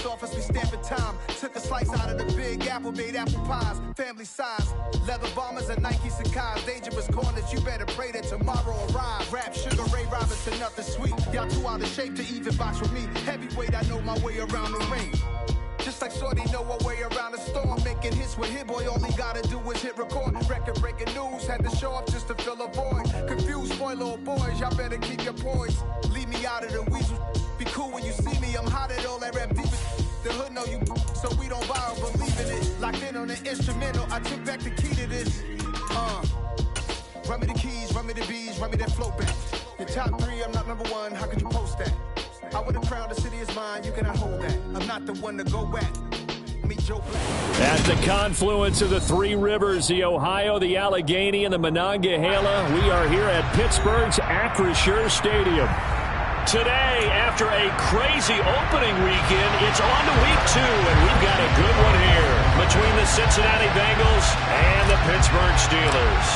post office, we stamping time. Took a slice out of the big apple, made apple pies. Family size, leather bombers and Nike Sacai's. Dangerous corners, you better pray that tomorrow arrives. Rap, Sugar Ray Robinson, nothing sweet. Y'all too out of shape to even box with me. Heavyweight, I know my way around the ring. Just like Shorty know her way around the storm. Making hits with Hit Boy, all he gotta do is hit record. Record breaking news, had to show up just to fill a void. Confused, spoiled little boys, y'all better keep your poise. Leave me out of the weasel. Be cool when you see me, I'm hot at all that rap deep. The hood know you, so we don't borrow, believe in it. Locked in on the instrumental, I took back the key to this. Run me the keys, run me the bees, run me that flow back. Your top 3, I'm not number 1, how could you post that? I would have crowned the city is mine, you cannot hold that. I'm not the one to go back. Meet Joe Black. At the confluence of the 3 rivers, the Ohio, the Allegheny, and the Monongahela, we are here at Pittsburgh's Acrisure Stadium. Today, after a crazy opening weekend, it's on to week 2, and we've got a good one here between the Cincinnati Bengals and the Pittsburgh Steelers.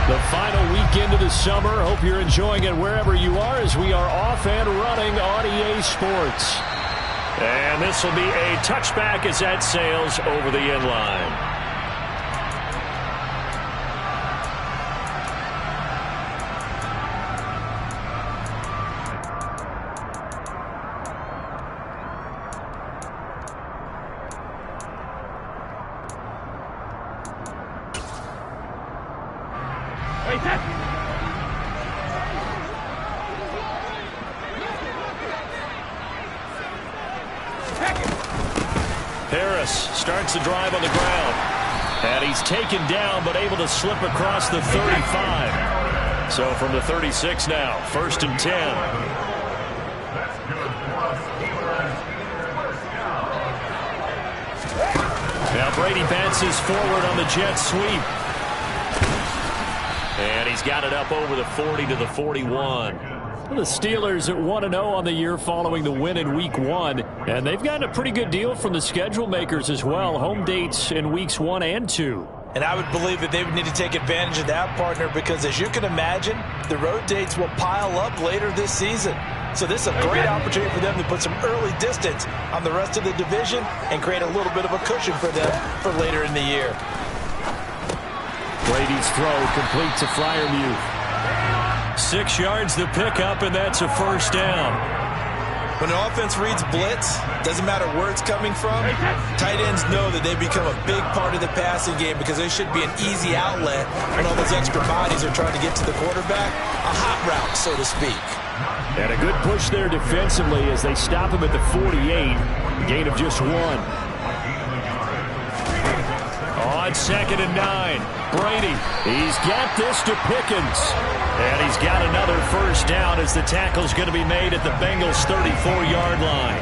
The final weekend of the summer. Hope you're enjoying it wherever you are as we are off and running on EA Sports. And this will be a touchback as that sails over the end line. Harris starts the drive on the ground. And he's taken down, but able to slip across the 35. So from the 36 now, 1st and 10. Now Brady bounces forward on the jet sweep. And he's got it up over the 40 to the 41. The Steelers at 1-0 on the year following the win in Week 1. And they've gotten a pretty good deal from the schedule makers as well. Home dates in Weeks 1 and 2. And I would believe that they would need to take advantage of that, partner, because as you can imagine, the road dates will pile up later this season. So this is a great opportunity for them to put some early distance on the rest of the division and create a little bit of a cushion for them for later in the year. Brady's throw complete to Freiermuth. 6 yards the pickup, and that's a first down. When an offense reads blitz, doesn't matter where it's coming from, tight ends know that they become a big part of the passing game because they should be an easy outlet when all those extra bodies are trying to get to the quarterback. A hot route, so to speak. And a good push there defensively as they stop him at the 48. Gain of just 1. On 2nd and 9. Brady, he's got this to Pickens. And he's got another first down as the tackle's going to be made at the Bengals' 34-yard line.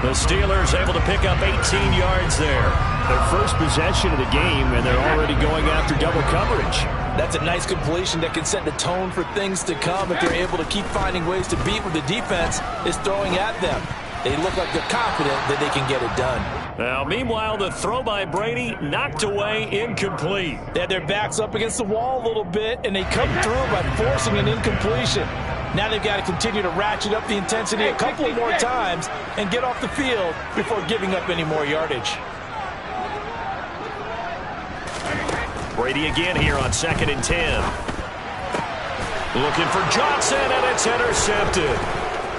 The Steelers able to pick up 18 yards there. Their first possession of the game, and they're already going after double coverage. That's a nice completion that can set the tone for things to come if they're able to keep finding ways to beat what the defense is throwing at them. They look like they're confident that they can get it done. Now, meanwhile, the throw by Brady knocked away, incomplete. They had their backs up against the wall a little bit, and they come through by forcing an incompletion. Now they've got to continue to ratchet up the intensity a couple more times and get off the field before giving up any more yardage. Brady again here on 2nd and 10. Looking for Johnson, and it's intercepted.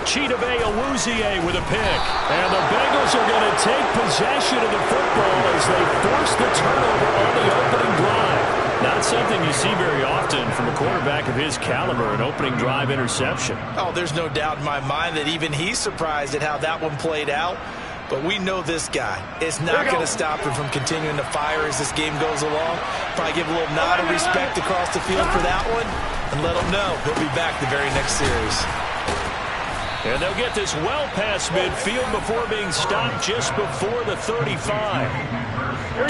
Chidobe Awuzie with a pick. And the Bengals are going to take possession of the football as they force the turnover on the opening drive. Not something you see very often from a quarterback of his caliber, an opening drive interception. Oh, there's no doubt in my mind that even he's surprised at how that one played out. But we know this guy is not going to stop him from continuing to fire as this game goes along. Probably give a little nod of respect across the field for that one and let him know he'll be back the very next series. And they'll get this well past midfield before being stopped just before the 35.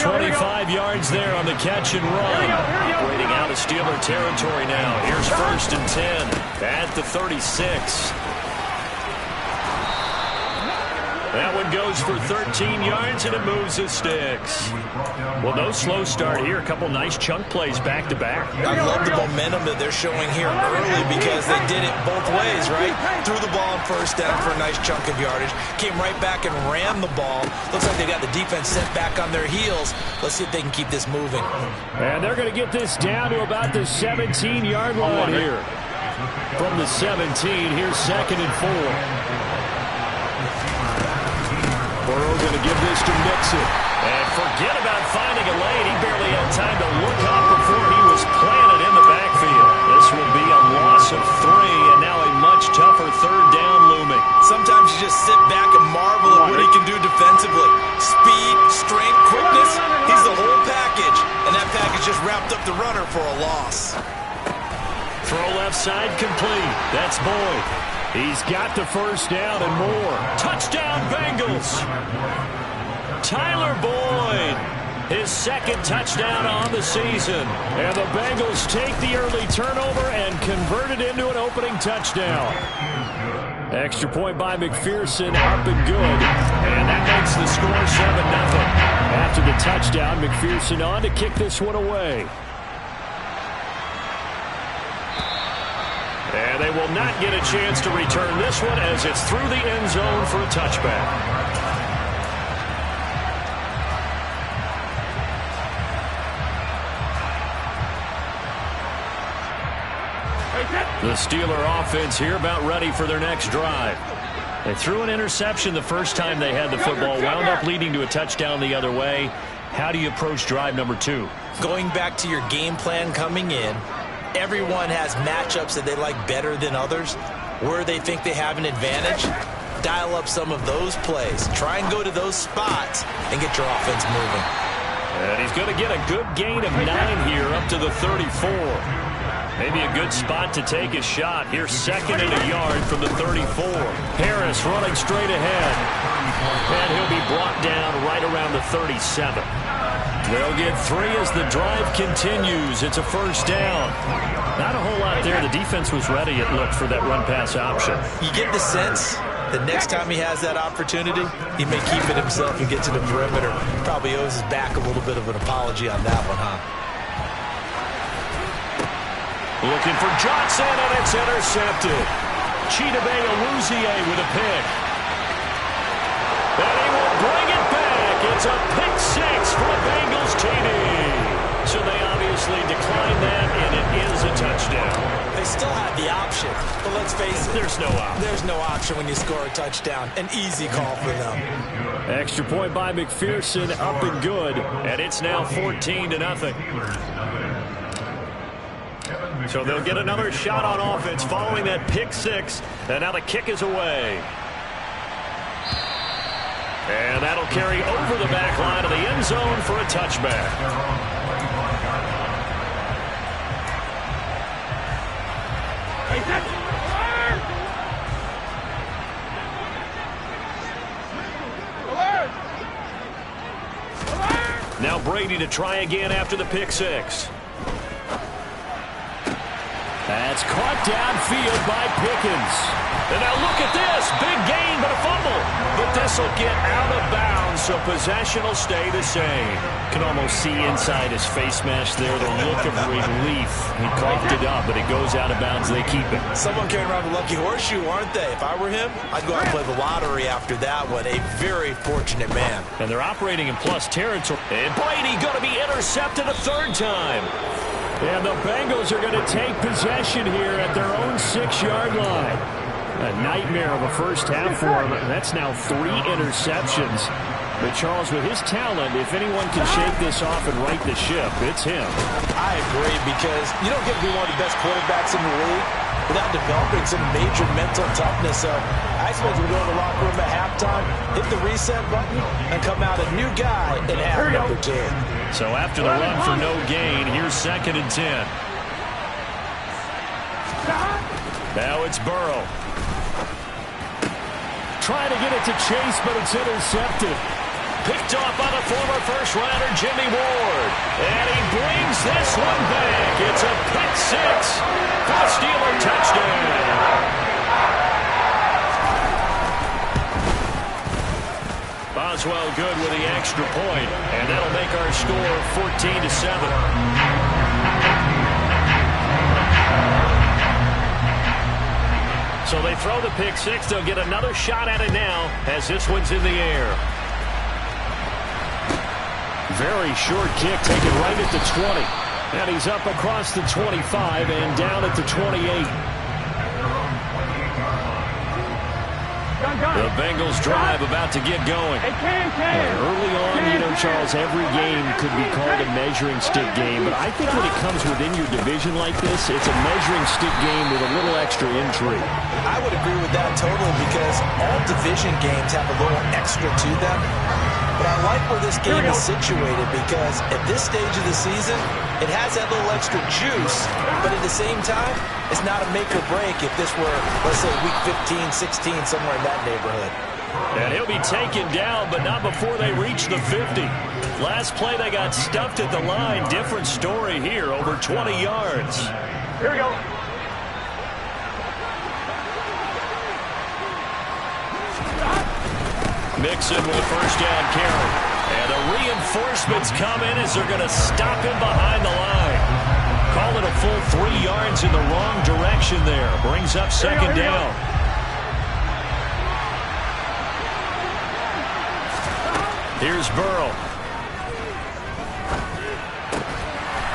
25 yards there on the catch and run. Operating out of Steeler territory now. Here's 1st and 10 at the 36. That one goes for 13 yards, and it moves the sticks. Well, no slow start here. A couple nice chunk plays back-to-back. I love the momentum that they're showing here early because they did it both ways, right? Threw the ball on first down for a nice chunk of yardage. Came right back and ran the ball. Looks like they got the defense set back on their heels. Let's see if they can keep this moving. And they're going to get this down to about the 17-yard line here. From the 17, here's 2nd and 4. Burrow going to give this to Mixon. And forget about finding a lane. He barely had time to look up before he was planted in the backfield. This will be a loss of 3, and now a much tougher 3rd down looming. Sometimes you just sit back and marvel at what he can do defensively. Speed, strength, quickness. He's the whole package. And that package just wrapped up the runner for a loss. Throw left side complete. That's Boyd. He's got the first down and more. Touchdown, Bengals. Tyler Boyd, his 2nd touchdown on the season. And the Bengals take the early turnover and convert it into an opening touchdown. Extra point by McPherson, up and good. And that makes the score 7-0. After the touchdown, McPherson on to kick this one away. And they will not get a chance to return this one as it's through the end zone for a touchback. The Steeler offense here about ready for their next drive. They threw an interception the first time they had the football, wound up leading to a touchdown the other way. How do you approach drive number 2? Going back to your game plan coming in, everyone has matchups that they like better than others. Where they think they have an advantage, dial up some of those plays. Try and go to those spots and get your offense moving. And he's going to get a good gain of 9 here up to the 34. Maybe a good spot to take a shot. Here's 2nd and a yard from the 34. Harris running straight ahead. And he'll be brought down right around the 37. They'll get 3 as the drive continues. It's a first down. Not a whole lot there. The defense was ready, it looked, for that run-pass option. You get the sense that next time he has that opportunity, he may keep it himself and get to the perimeter. Probably owes his back a little bit of an apology on that one, huh? Looking for Johnson, and it's intercepted. Chidobe Awuzie with a pick. And he will bring it back. It's a pick 6 for the Bengals TD. So they obviously declined that, and it is a touchdown. They still have the option, but let's face it. There's no option. There's no option when you score a touchdown. An easy call for them. Extra point by McPherson, up and good, and it's now 14-0. So they'll get another shot on offense following that pick 6, and now the kick is away. And that'll carry over the back line of the end zone for a touchback. Now Brady to try again after the pick 6. That's caught downfield by Pickens. And now look at this. Big gain, but a fumble. But this will get out of bounds, so possession will stay the same. Can almost see inside his face mask there the look of relief. He coughed it up, but it goes out of bounds. They keep it. Someone carrying around a lucky horseshoe, aren't they? If I were him, I'd go out and play the lottery after that one. A very fortunate man. And they're operating in plus territory. And Brady going to be intercepted a 3rd time. And the Bengals are going to take possession here at their own 6-yard line. A nightmare of a first half for him. That's now 3 interceptions. But Charles, with his talent, if anyone can shake this off and right the ship, it's him. I agree, because you don't get to be one of the best quarterbacks in the league without developing some major mental toughness. So I suppose we'll go in the locker room at halftime, hit the reset button, and come out a new guy in half number 2. So after the run for no gain, here's 2nd and 10. Now it's Burrow. Trying to get it to Chase, but it's intercepted. Picked off by the former first-rounder Jimmy Ward. And he brings this one back. It's a pick 6 for the Steeler touchdown. Boswell good with the extra point, and that'll make our score 14-7. So they throw the pick six. They'll get another shot at it now as this one's in the air. Very short kick taken right at the 20. And he's up across the 25 and down at the 28. The Bengals drive about to get going. Early on, Charles, every game could be called a measuring stick game. But I think when it comes within your division like this, it's a measuring stick game with a little extra intrigue. I would agree with that totally because all division games have a little extra to them. But I like where this game is situated because at this stage of the season, it has that little extra juice, but at the same time, it's not a make or break if this were, let's say, week 15, 16, somewhere in that neighborhood. And he'll be taken down, but not before they reach the 50. Last play, they got stuffed at the line. Different story here, over 20 yards. Here we go. Mixon with a first down carry. And the reinforcements come in as they're going to stop him behind the line. Call it a full 3 yards in the wrong direction there. Brings up second down. Here's Burrow.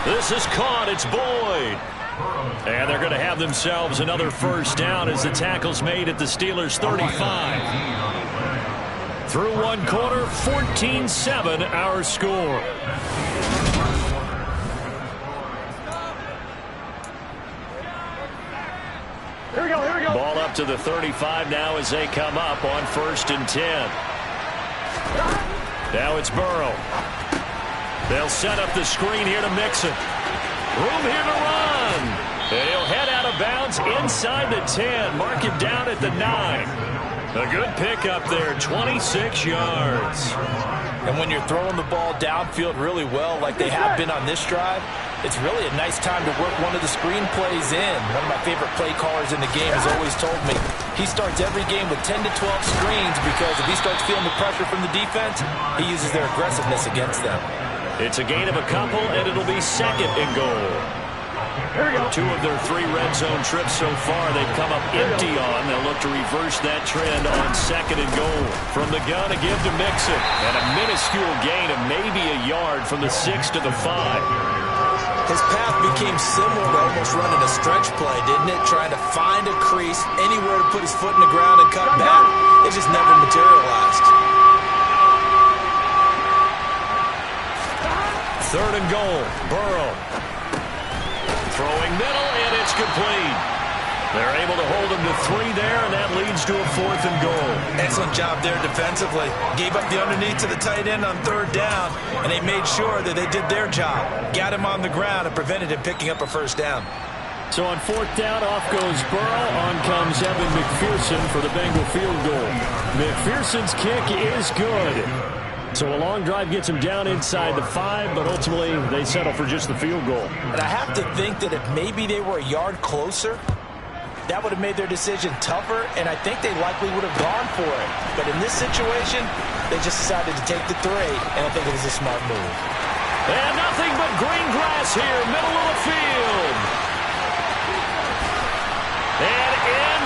This is caught. It's Boyd. And they're going to have themselves another first down as the tackle's made at the Steelers' 35. Through one quarter, 14-7 our score. Here we go, here we go. Ball up to the 35 now as they come up on 1st and 10. Now it's Burrow. They'll set up the screen here to Mixon. Room here to run. And he'll head out of bounds inside the 10. Mark him down at the 9. A good pickup there, 26 yards. And when you're throwing the ball downfield really well like they have been on this drive, it's really a nice time to work one of the screen plays in. One of my favorite play callers in the game has always told me he starts every game with 10 to 12 screens because if he starts feeling the pressure from the defense, he uses their aggressiveness against them. It's a gain of a couple, and it'll be 2nd and goal. 2 of their 3 red zone trips so far, they've come up empty on. They'll look to reverse that trend on 2nd and goal. From the gun, a give to Mixon. And a minuscule gain of maybe a yard from the 6 to the 5. His path became similar to almost running a stretch play, didn't it? Trying to find a crease, anywhere to put his foot in the ground and cut back. It just never materialized. 3rd and goal, Burrow. Throwing middle, and it's complete. They're able to hold him to 3 there, and that leads to a 4th and goal. Excellent job there defensively. Gave up the underneath to the tight end on 3rd down, and they made sure that they did their job. Got him on the ground and prevented him picking up a first down. So on 4th down, off goes Burrow. On comes Evan McPherson for the Bengal field goal. McPherson's kick is good. So a long drive gets him down inside the 5, but ultimately they settle for just the field goal. And I have to think that if maybe they were a yard closer, that would have made their decision tougher, and I think they likely would have gone for it. But in this situation, they just decided to take the 3, and I think it was a smart move. And nothing but green grass here, middle of the field. And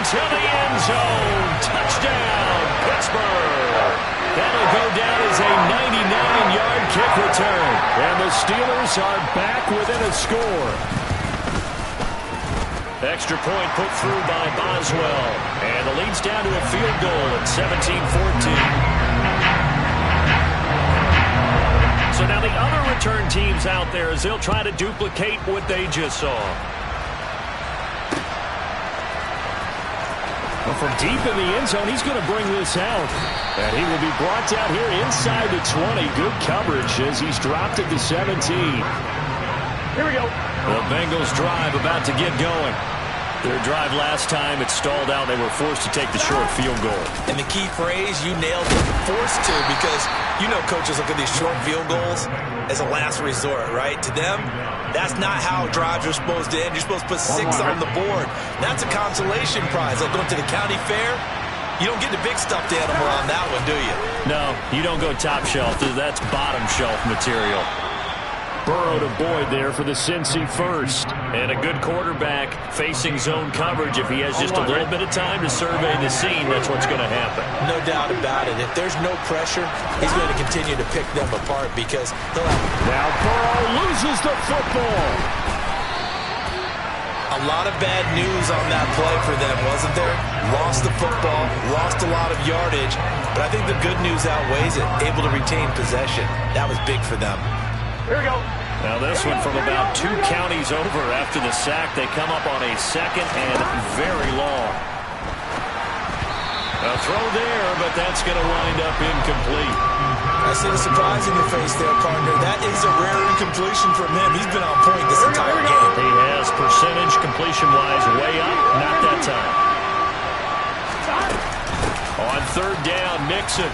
into the end zone. Touchdown, Pittsburgh. That'll go down as a 99-yard kick return. And the Steelers are back within a score. Extra point put through by Boswell. And the lead's down to a field goal at 17-14. So now the other return teams out there as they'll try to duplicate what they just saw. From deep in the end zone, he's going to bring this out. And he will be brought down here inside the 20. Good coverage as he's dropped at the 17. Here we go. The Bengals drive about to get going. Their drive last time, it stalled out. They were forced to take the short field goal. And the key phrase, you nailed it, forced to, because you know coaches look at these short field goals as a last resort, right? To them, that's not how drives are supposed to end. You're supposed to put 6 on the board. That's a consolation prize. Like going to the county fair, you don't get the big stuffed animal on that one, do you? No, you don't go top shelf. That's bottom shelf material. Burrow to Boyd there for the Cincy first. And a good quarterback facing zone coverage. If he has just a little bit of time to survey the scene, that's what's going to happen. No doubt about it. If there's no pressure, he's going to continue to pick them apart because he'll have... Now Burrow loses the football. A lot of bad news on that play for them, wasn't there? Lost the football, lost a lot of yardage, but I think the good news outweighs it. Able to retain possession. That was big for them. Here we go. Now this one from about 2 counties over after the sack. They come up on a 2nd and very long. A throw there, but that's going to wind up incomplete. I see the surprise in your face there, partner. That is a rare incompletion from him. He's been on point this entire game. He has percentage completion-wise way up. Not that time. On 3rd down, Mixon.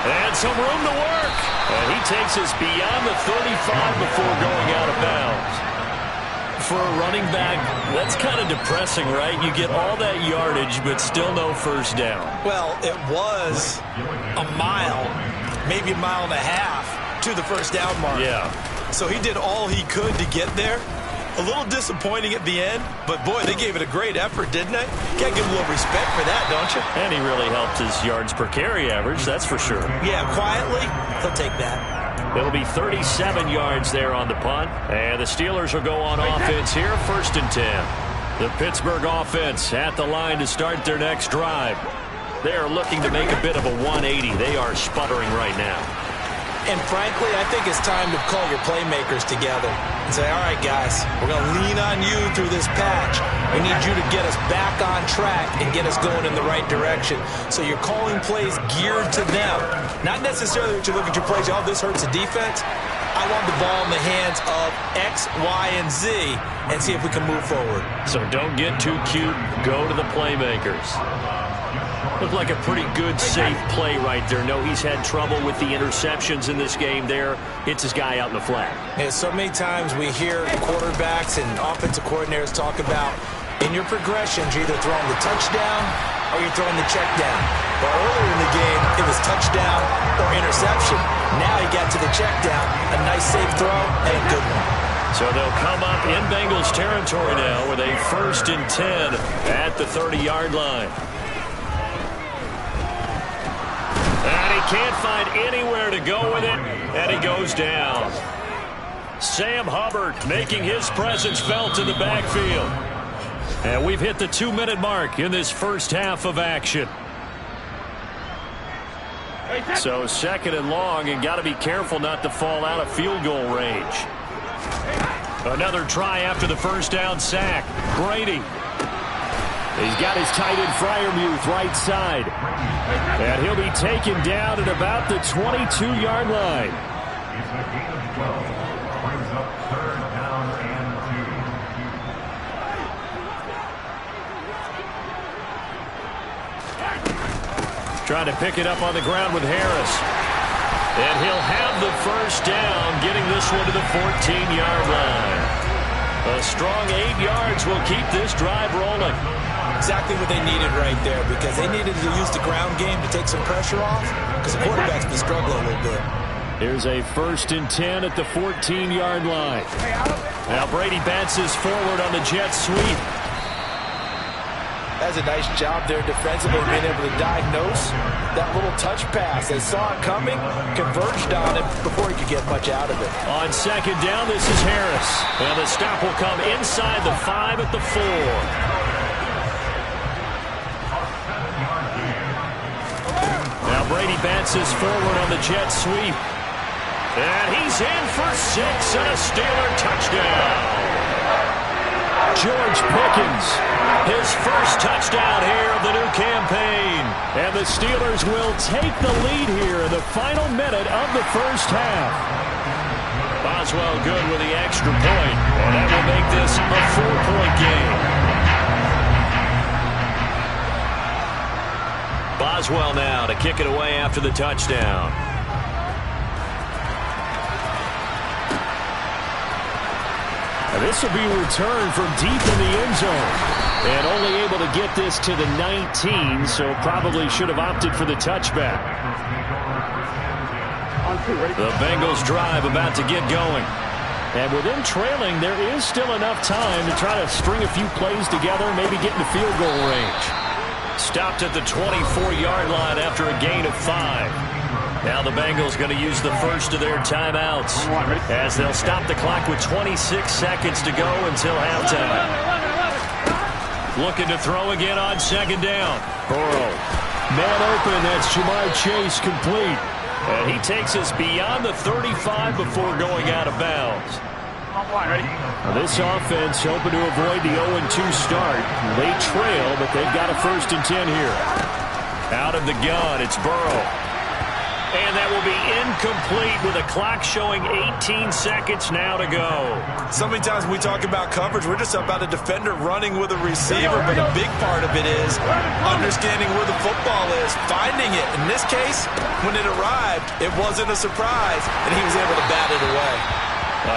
And some room to work. And he takes us beyond the 35 before going out of bounds. For a running back, that's kind of depressing, right? You get all that yardage, but still no first down. Well, it was a mile, maybe a mile and a half to the first down mark. Yeah. So he did all he could to get there. A little disappointing at the end, but boy, they gave it a great effort, didn't they? Got to give him a little respect for that, don't you? And he really helped his yards per carry average, that's for sure. Yeah, quietly, he'll take that. It'll be 37 yards there on the punt. And the Steelers will go on offense here, 1st and 10. The Pittsburgh offense at the line to start their next drive. They are looking to make a bit of a 180. They are sputtering right now. And frankly, I think it's time to call your playmakers together and say, all right, guys, we're going to lean on you through this patch. We need you to get us back on track and get us going in the right direction. So you're calling plays geared to them. Not necessarily that you look at your plays, oh, this hurts the defense. I want the ball in the hands of X, Y, and Z and see if we can move forward. So don't get too cute. Go to the playmakers. Looked like a pretty good, safe play right there. No, he's had trouble with the interceptions in this game there. Hits his guy out in the flat. And so many times we hear quarterbacks and offensive coordinators talk about in your progressions, you're either throwing the touchdown or you're throwing the check down. But earlier in the game, it was touchdown or interception. Now he got to the check down. A nice, safe throw and a good one. So they'll come up in Bengals territory now with a 1st and 10 at the 30-yard line. And he can't find anywhere to go with it, and he goes down. Sam Hubbard making his presence felt in the backfield. And we've hit the 2-minute mark in this first half of action. So 2nd and long, and got to be careful not to fall out of field goal range. Another try after the first down sack. Brady. He's got his tight end Freiermuth right side. And he'll be taken down at about the 22-yard line. Trying to pick it up on the ground with Harris. And he'll have the first down, getting this one to the 14-yard line. A strong 8 yards will keep this drive rolling. Exactly what they needed right there, because they needed to use the ground game to take some pressure off, because the quarterback's been struggling a little bit. Here's a 1st and 10 at the 14-yard line. Now Brady bounces forward on the jet sweep. That's a nice job there defensively, being able to diagnose that little touch pass. They saw it coming, converged on it before he could get much out of it. On 2nd down, this is Harris. And the stop will come inside the 5 at the 4. Now Brady bounces forward on the jet sweep. And he's in for 6 and a Steeler touchdown. George Pickens, his first touchdown here of the new campaign. And the Steelers will take the lead here in the final minute of the first half. Boswell good with the extra point. And that will make this a 4-point game. Boswell now to kick it away after the touchdown. And this will be returned from deep in the end zone. And only able to get this to the 19, so probably should have opted for the touchback. The Bengals drive about to get going. And with them trailing, there is still enough time to try to string a few plays together, maybe get into field goal range. Stopped at the 24-yard line after a gain of 5. Now the Bengals going to use the first of their timeouts as they'll stop the clock with 26 seconds to go until halftime. Looking to throw again on second down. Burrow. Man open. That's Ja'Marr Chase complete. And he takes us beyond the 35 before going out of bounds. Now this offense hoping to avoid the 0-2 start. They trail, but they've got a 1st and 10 here. Out of the gun, it's Burrow. And that will be incomplete with a clock showing 18 seconds now to go. So many times when we talk about coverage, we're just about a defender running with a receiver, but a big part of it is understanding where the football is, finding it. In this case, when it arrived, it wasn't a surprise, and he was able to bat it away.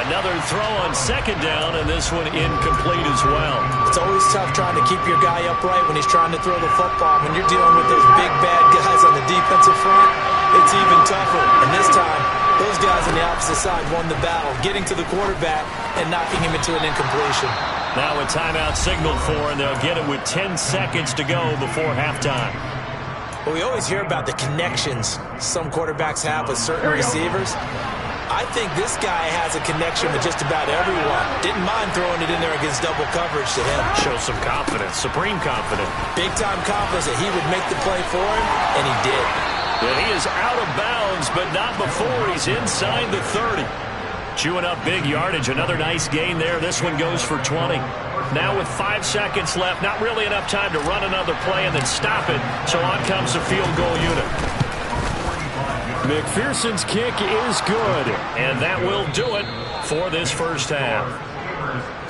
Another throw on second down, and this one incomplete as well. It's always tough trying to keep your guy upright when he's trying to throw the football. When you're dealing with those big, bad guys on the defensive front, it's even tougher. And this time, those guys on the opposite side won the battle, getting to the quarterback and knocking him into an incompletion. Now a timeout signaled for, and they'll get it with 10 seconds to go before halftime. Well, we always hear about the connections some quarterbacks have with certain receivers. I think this guy has a connection with just about everyone. Didn't mind throwing it in there against double coverage to him. Shows some confidence, supreme confidence. Big-time confidence that he would make the play for him, and he did. And he is out of bounds, but not before he's inside the 30. Chewing up big yardage. Another nice gain there. This one goes for 20. Now with 5 seconds left, not really enough time to run another play and then stop it. So on comes the field goal unit. McPherson's kick is good, and that will do it for this first half.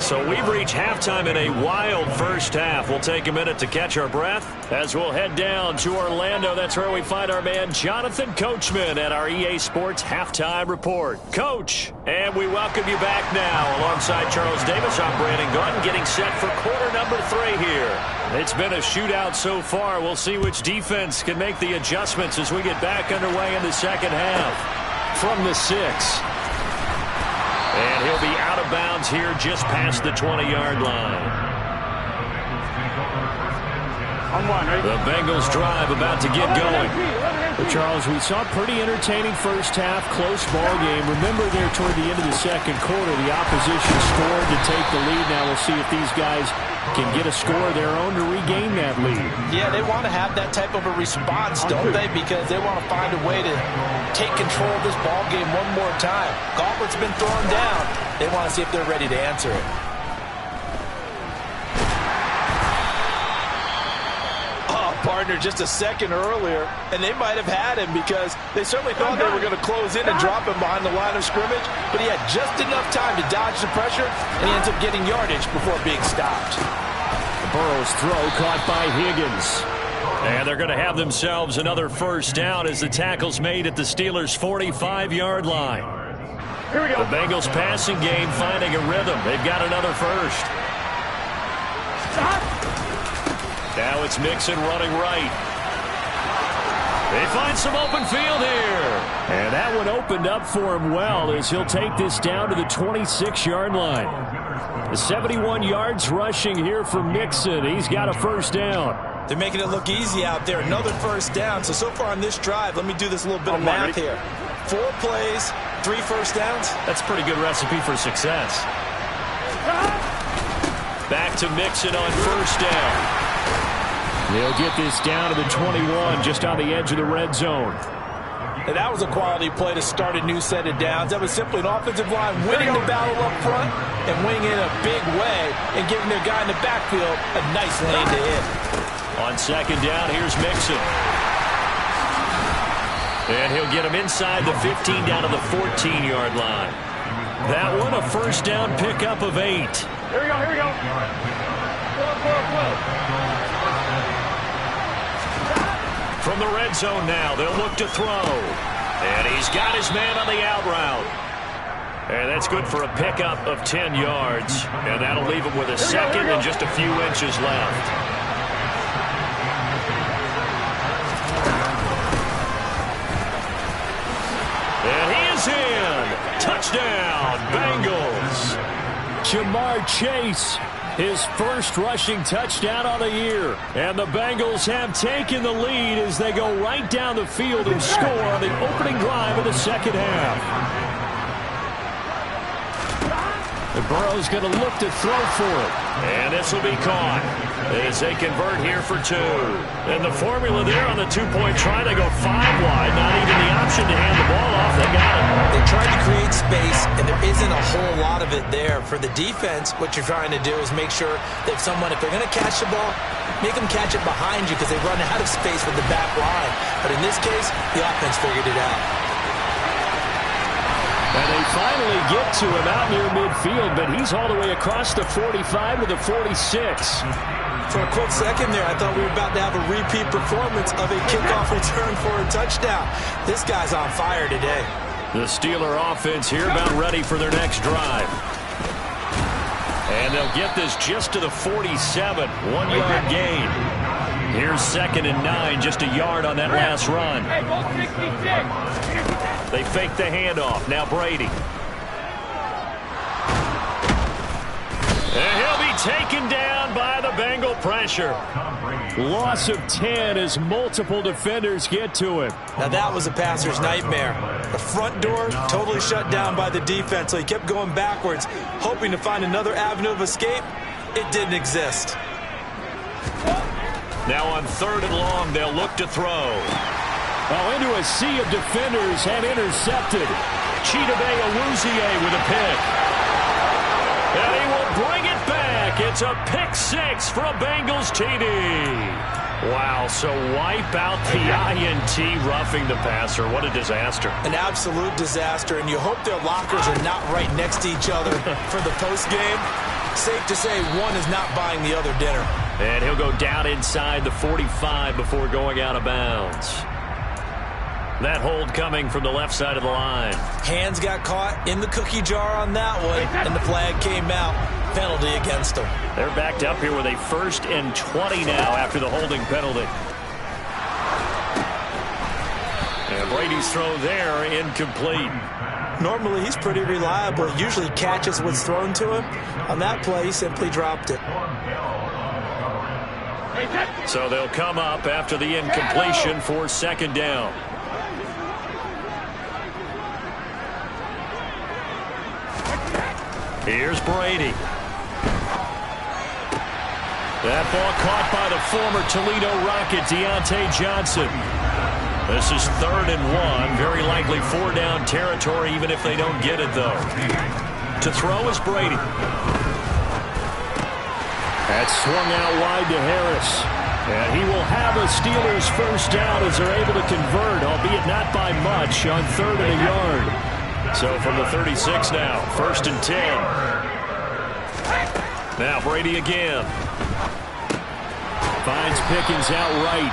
So we've reached halftime in a wild first half. We'll take a minute to catch our breath as we'll head down to Orlando. That's where we find our man Jonathan Coachman at our EA Sports Halftime Report. Coach, and we welcome you back now. Alongside Charles Davis, I'm Brandon Gunn, getting set for quarter number 3 here. It's been a shootout so far. We'll see which defense can make the adjustments as we get back underway in the second half. From the 6. And he'll be out of bounds here just past the 20-yard line. The Bengals drive about to get going. But Charles, we saw a pretty entertaining first half, close ball game. Remember there toward the end of the second quarter, the opposition scored to take the lead. Now we'll see if these guys can get a score of their own to regain that lead. Yeah, they want to have that type of a response, don't they? Because they want to find a way to take control of this ball game one more time. Gauntlet's been thrown down. They want to see if they're ready to answer it. Partner just a second earlier, and they might have had him because they certainly thought they were going to close in and drop him behind the line of scrimmage, but he had just enough time to dodge the pressure, and he ends up getting yardage before being stopped. Burrow's throw caught by Higgins. And they're going to have themselves another first down as the tackle's made at the Steelers' 45-yard line. The Bengals passing game finding a rhythm. They've got another first. Now it's Mixon running right. They find some open field here. And that one opened up for him well as he'll take this down to the 26-yard line. The 71 yards rushing here for Mixon. He's got a first down. They're making it look easy out there. Another first down. So far on this drive, let me do this little bit of math here. 4 plays, 3 first downs. That's a pretty good recipe for success. Back to Mixon on first down. They'll get this down to the 21, just on the edge of the red zone. And that was a quality play to start a new set of downs. That was simply an offensive line winning the battle up front and winning in a big way and giving their guy in the backfield a nice lane to hit. On second down, here's Mixon. And he'll get him inside the 15 down to the 14-yard line. That one a first down pickup of 8. Here we go, here we go. From the red zone now, they'll look to throw. And he's got his man on the out route. And that's good for a pickup of 10 yards. And that'll leave him with a second and just a few inches left. And he is in. Touchdown, Bengals. Jamar Chase, his first rushing touchdown of the year. And the Bengals have taken the lead as they go right down the field and score on the opening drive of the second half. And Burrow's going to look to throw for it. And this will be caught as they convert here for 2. And the formula there on the two-point try, they go 5 wide. Not even the option to hand the ball off. They got it. They tried to create space, and there isn't a whole lot of it there. For the defense, what you're trying to do is make sure that if they're going to catch the ball, make them catch it behind you because they run out of space with the back line. But in this case, the offense figured it out. And they finally get to him out near midfield, but he's all the way across the 45 to the 46. For a quick second there, I thought we were about to have a repeat performance of a kickoff return for a touchdown. This guy's on fire today. The Steeler offense here about ready for their next drive. And they'll get this just to the 47, 1-yard gain. Here's 2nd and 9, just a yard on that last run. They fake the handoff. Now Brady. And he'll be taken down by the Bengal pressure. Loss of 10 as multiple defenders get to him. Now that was a passer's nightmare. The front door totally shut down by the defense, so he kept going backwards, hoping to find another avenue of escape. It didn't exist. Now on 3rd and long, they'll look to throw. Oh, into a sea of defenders and intercepted. Chidobe Awuzie with a pick. And he will bring it back. It's a pick 6 for a Bengals TD. Wow, so wipe out the INT, roughing the passer. What a disaster. An absolute disaster, and you hope their lockers are not right next to each other for the postgame. Safe to say one is not buying the other dinner. And he'll go down inside the 45 before going out of bounds. That hold coming from the left side of the line. Hands got caught in the cookie jar on that one, and the flag came out. Penalty against them. They're backed up here with a 1st and 20 now after the holding penalty. And Brady's throw there incomplete. Normally he's pretty reliable. He usually catches what's thrown to him. On that play, he simply dropped it. So they'll come up after the incompletion for 2nd down. Here's Brady. That ball caught by the former Toledo Rocket, Deontay Johnson. This is 3rd and 1. Very likely 4-down territory, even if they don't get it, though. To throw is Brady. That's swung out wide to Harris. And he will have a Steelers 1st down as they're able to convert, albeit not by much, on 3rd and a yard. So from the 36 now, 1st and 10. Now Brady again. Finds Pickens outright.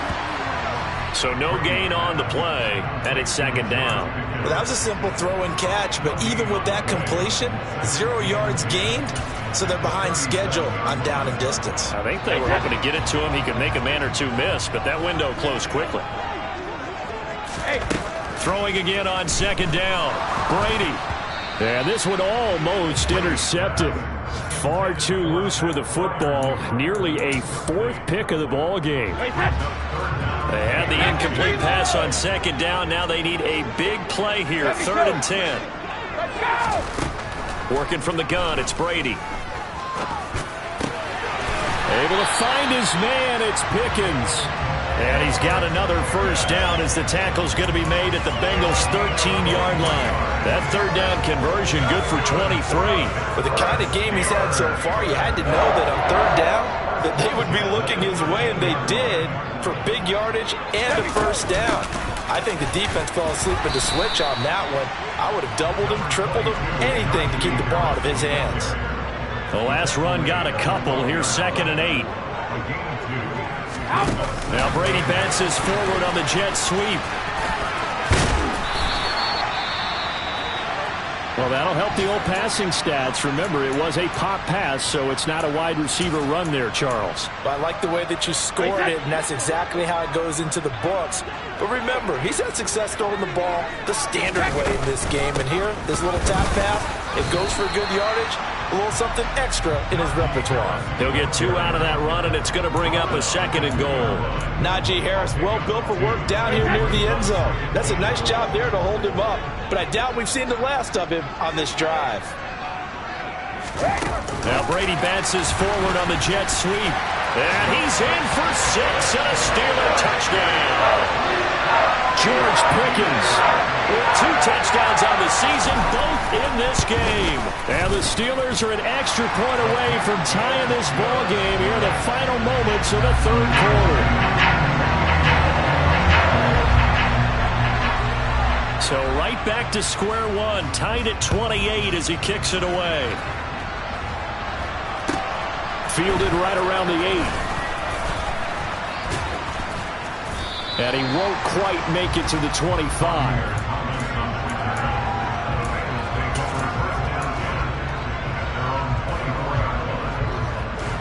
So no gain on the play, and it's 2nd down. Well, that was a simple throw and catch, but even with that completion, 0 yards gained, so they're behind schedule on down and distance. I think they were hoping to get it to him. He could make a man or two miss, but that window closed quickly. Throwing again on 2nd down. Brady. And this one almost intercepted. Far too loose with the football. Nearly a 4th pick of the ball game. They had the incomplete pass on 2nd down. Now they need a big play here. 3rd and 10. Working from the gun, it's Brady. Able to find his man, it's Pickens. And he's got another 1st down as the tackle's going to be made at the Bengals' 13-yard line. That 3rd down conversion good for 23. For the kind of game he's had so far, you had to know that on 3rd down that they would be looking his way, and they did, for big yardage and a 1st down. I think the defense fell asleep at the switch on that one. I would have doubled him, tripled him, anything to keep the ball out of his hands. The last run got a couple. Here's 2nd and 8. Now Brady bounces forward on the jet sweep. Well, that'll help the old passing stats. Remember, it was a pop pass, so it's not a wide receiver run there, Charles. I like the way that you scored it, and that's exactly how it goes into the books. But remember, he's had success throwing the ball the standard way in this game. And here, this little tap pass, it goes for good yardage, a little something extra in his repertoire. He'll get 2 out of that run, and it's going to bring up a 2nd and goal. Najee Harris, well built for work down here near the end zone. That's a nice job there to hold him up. But I doubt we've seen the last of him on this drive. Now Brady bounces forward on the jet sweep. And he's in for 6 and a Steeler touchdown. George Pickens with 2 touchdowns on the season, both in this game. And the Steelers are an extra point away from tying this ball game here in the final moments of the 3rd quarter. So right back to square one, tied at 28 as he kicks it away. Fielded right around the 8. And he won't quite make it to the 25.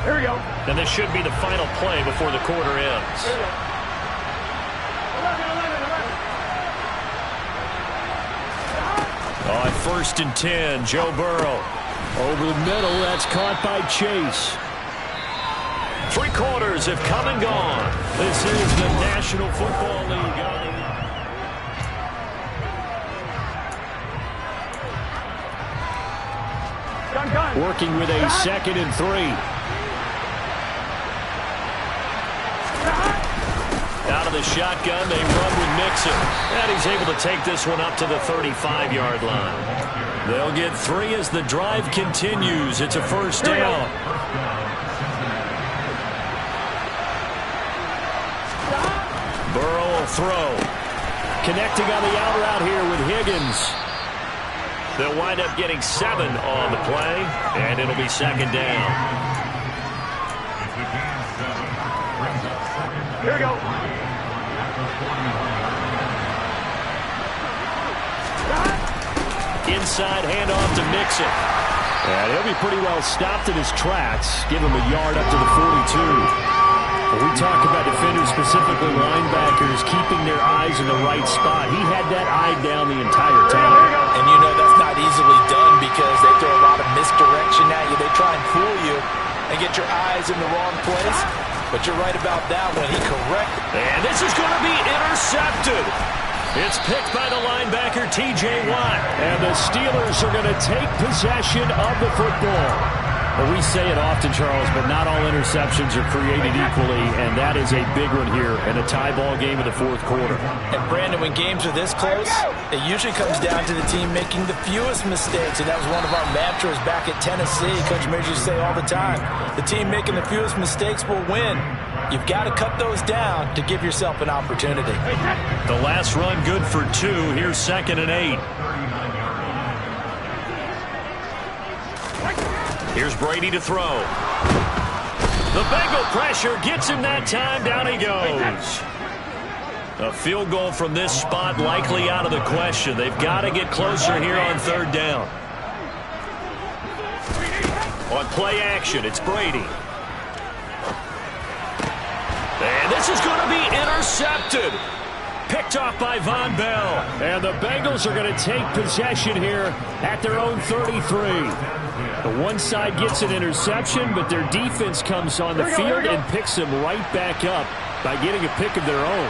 Here we go. And this should be the final play before the quarter ends. 1st and 10, Joe Burrow. Over the middle, that's caught by Chase. 3 quarters have come and gone. This is the National Football League. Working with a 2nd and 3. Out of the shotgun, they run with Mixon. And he's able to take this one up to the 35-yard line. They'll get 3 as the drive continues. It's a 1st down. Burrow will throw. Connecting on the out route here with Higgins. They'll wind up getting 7 on the play, and it'll be 2nd down. Here we go. Inside handoff to Mixon. And he'll be pretty well stopped in his tracks. Give him a yard up to the 42. When we talk about defenders, specifically linebackers, keeping their eyes in the right spot. He had that eye down the entire time. And you know that's not easily done because they throw a lot of misdirection at you. They try and fool you and get your eyes in the wrong place. But you're right about that one. He corrected. And this is going to be intercepted. It's picked by the linebacker, T.J. Watt. And the Steelers are going to take possession of the football. Well, we say it often, Charles, but not all interceptions are created equally, and that is a big one here in a tie ball game in the 4th quarter. And, Brandon, when games are this close, it usually comes down to the team making the fewest mistakes, and that was one of our mantras back at Tennessee. Coach Mears used to say all the time, the team making the fewest mistakes will win. You've got to cut those down to give yourself an opportunity. The last run good for 2. Here's 2nd and 8. Here's Brady to throw. The Bengal pressure gets him that time. Down he goes. A field goal from this spot likely out of the question. They've got to get closer here on 3rd down. On play action, it's Brady. And this is going to be intercepted. Picked off by Von Bell. And the Bengals are going to take possession here at their own 33. The one side gets an interception, but their defense comes on the field and picks them right back up by getting a pick of their own.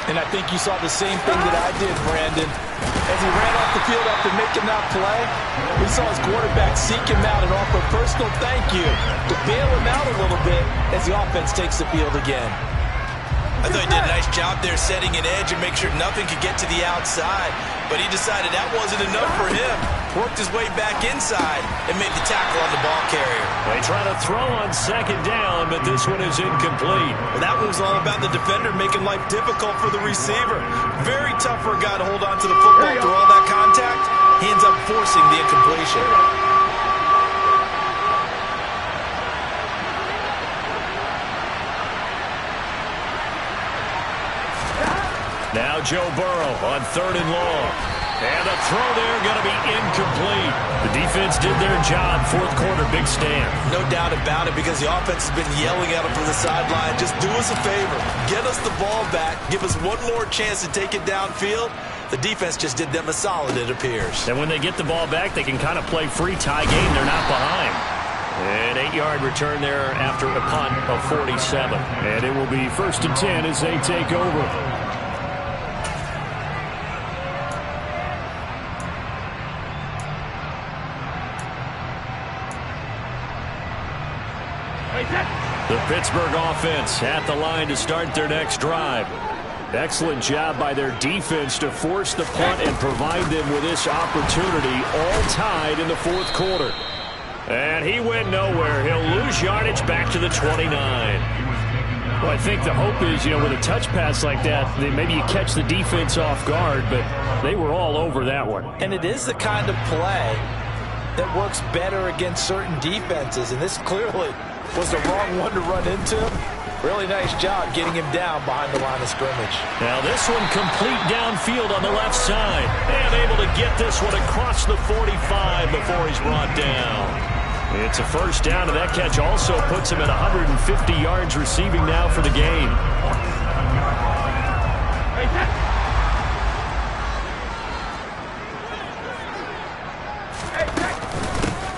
And I think you saw the same thing that I did, Brandon. As he ran off the field after making that play, we saw his quarterback seek him out and offer a personal thank you to bail him out a little bit as the offense takes the field again. I thought he did a nice job there setting an edge and make sure nothing could get to the outside. But he decided that wasn't enough for him. Worked his way back inside and made the tackle on the ball carrier. They try to throw on 2nd down, but this one is incomplete. Well, that one was all about the defender making life difficult for the receiver. Very tough for a guy to hold on to the football through all that contact. He ends up forcing the incompletion. Now Joe Burrow on 3rd and long. And the throw there going to be incomplete. The defense did their job. Fourth quarter, big stand. No doubt about it, because the offense has been yelling at them from the sideline. Just do us a favor. Get us the ball back. Give us one more chance to take it downfield. The defense just did them a solid, it appears. And when they get the ball back, they can kind of play free tie game. They're not behind. An 8-yard return there after a punt of 47. And it will be 1st and 10 as they take over. The Pittsburgh offense at the line to start their next drive. Excellent job by their defense to force the punt and provide them with this opportunity, all tied in the fourth quarter. And he went nowhere. He'll lose yardage back to the 29. Well, I think the hope is, with a touch pass like that, maybe you catch the defense off guard, but they were all over that one. And it is the kind of play that works better against certain defenses, and this clearly was the wrong one to run into. Really nice job getting him down behind the line of scrimmage. Now this one complete downfield on the left side. And able to get this one across the 45 before he's brought down. It's a first down, and that catch also puts him at 150 yards receiving now for the game.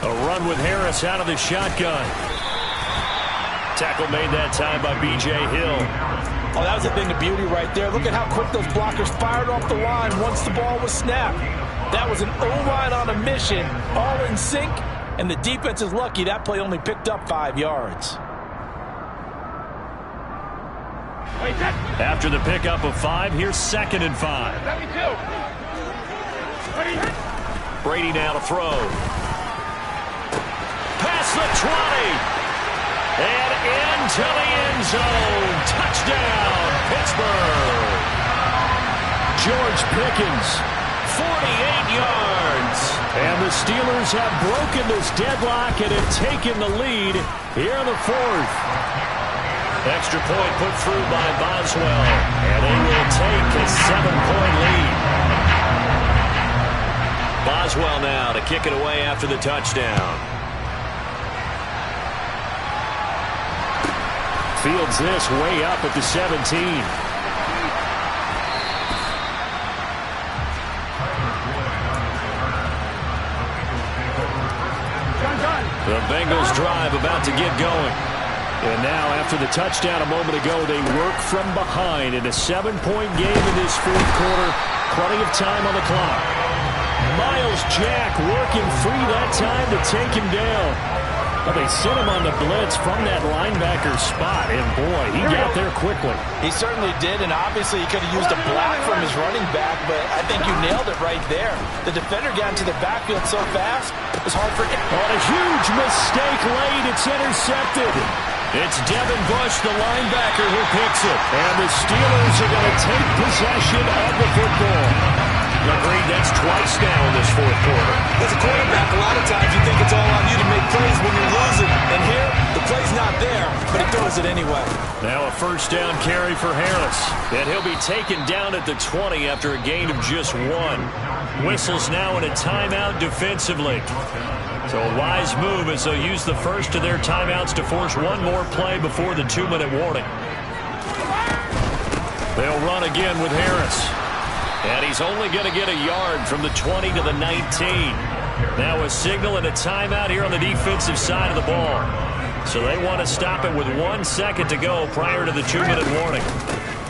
A run with Harris out of the shotgun. Tackle made that time by B.J. Hill. Oh, that was the thing of beauty right there. Look at how quick those blockers fired off the line once the ball was snapped. That was an O-line on a mission, all in sync, and the defense is lucky that play only picked up 5 yards. After the pickup of 5, here's 2nd and 5. Brady now to throw. Past the 20. And into the end zone. Touchdown, Pittsburgh. George Pickens, 48 yards. And the Steelers have broken this deadlock and have taken the lead here in the fourth. Extra point put through by Boswell. And they will take a 7-point lead. Boswell now to kick it away after the touchdown. Fields this way up at the 17. The Bengals drive about to get going. And now after the touchdown a moment ago, they work from behind in a 7-point game in this fourth quarter. Plenty of time on the clock. Miles Jack working free that time to take him down. Well, they sent him on the blitz from that linebacker spot, and boy, he got there quickly. He certainly did, and obviously he could have used a block from his running back, but I think you nailed it right there. The defender got into the backfield so fast, it was hard for him. On a huge mistake late, it's intercepted. It's Devin Bush, the linebacker, who picks it. And the Steelers are going to take possession of the football. Agreed, that's twice now in this fourth quarter. As a quarterback, a lot of times you think it's all on you to make plays when you're losing. And here, the play's not there, but he throws it anyway. Now a first down carry for Harris. And he'll be taken down at the 20 after a gain of just 1. Whistles now in a timeout defensively. So a wise move as they'll use the first of their timeouts to force one more play before the 2-minute warning. They'll run again with Harris. And he's only going to get a yard from the 20 to the 19. Now a signal and a timeout here on the defensive side of the ball. So they want to stop it with 1 second to go prior to the 2-minute warning.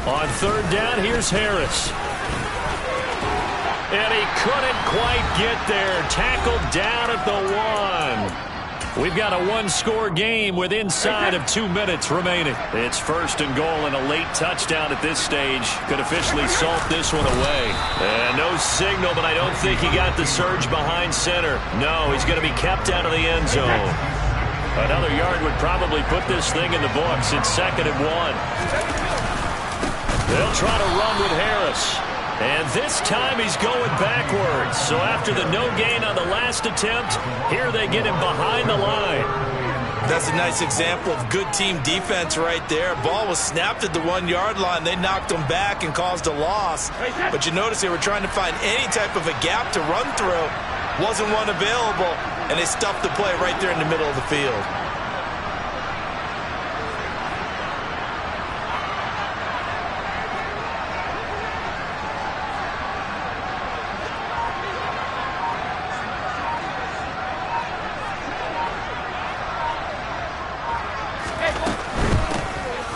On third down, here's Harris. And he couldn't quite get there. Tackled down at the 1. We've got a one-score game with inside of 2 minutes remaining. It's first and goal, and a late touchdown at this stage could officially salt this one away. And no signal, but I don't think he got the surge behind center. No, he's going to be kept out of the end zone. Another yard would probably put this thing in the books. It's 2nd and 1. They'll try to run with Harris. And this time he's going backwards. So after the no gain on the last attempt, here they get him behind the line. That's a nice example of good team defense right there. Ball was snapped at the 1-yard line. They knocked them back and caused a loss. But you notice they were trying to find any type of a gap to run through. Wasn't one available, and they stuffed the play right there in the middle of the field.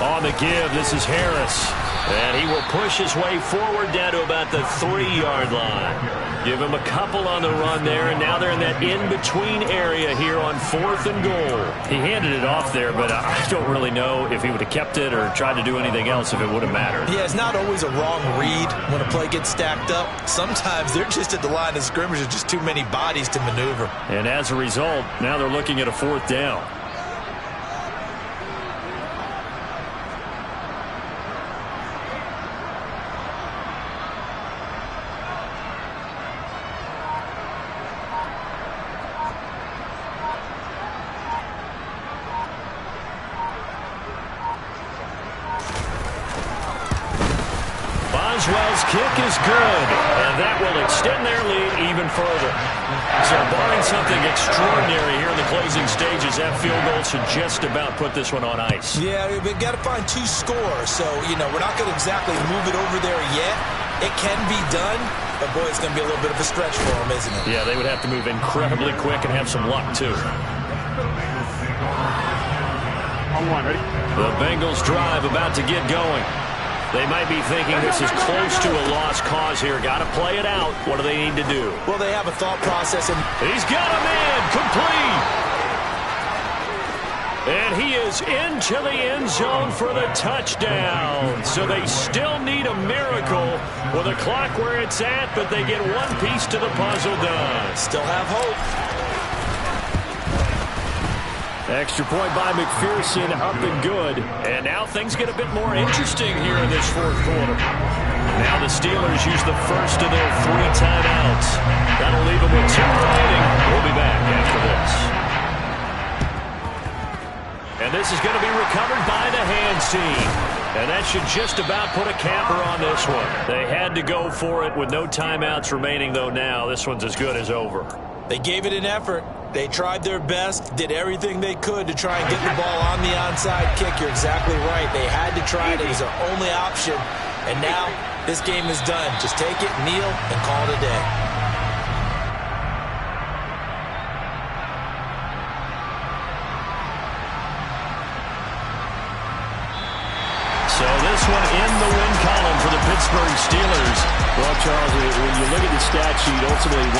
On the give, this is Harris. And he will push his way forward down to about the 3-yard line. Give him a couple on the run there, and now they're in that in-between area here on 4th and goal. He handed it off there, but I don't really know if he would have kept it or tried to do anything else if it would have mattered. Yeah, it's not always a wrong read when a play gets stacked up. Sometimes they're just at the line of scrimmage with just too many bodies to maneuver. And as a result, now they're looking at a 4th down. Boswell's kick is good, and that will extend their lead even further. So barring something extraordinary here in the closing stages, that field goal should just about put this one on ice. Yeah, we've got to find 2 scores, so, we're not going to exactly move it over there yet. It can be done, but, boy, it's going to be a little bit of a stretch for them, isn't it? Yeah, they would have to move incredibly quick and have some luck, too. On one, ready? The Bengals drive about to get going. They might be thinking this is close to a lost cause here. Got to play it out. What do they need to do? Well, they have a thought process. He's got a man complete. And he is into the end zone for the touchdown. So they still need a miracle with a clock where it's at, but they get one piece to the puzzle done. Still have hope. Extra point by McPherson, up and good. And now things get a bit more interesting here in this 4th quarter. Now the Steelers use the first of their 3 timeouts. That'll leave them with 2 remaining. We'll be back after this. And this is going to be recovered by the hands team. And that should just about put a capper on this one. They had to go for it with no timeouts remaining, though now. This one's as good as over. They gave it an effort. They tried their best, did everything they could to try and get the ball on the onside kick. You're exactly right. They had to try it. It was their only option. And now this game is done. Just take it, kneel, and call it a day. So this one in the win column for the Pittsburgh Steelers. Well, Charles, when you look at the stat sheet, ultimately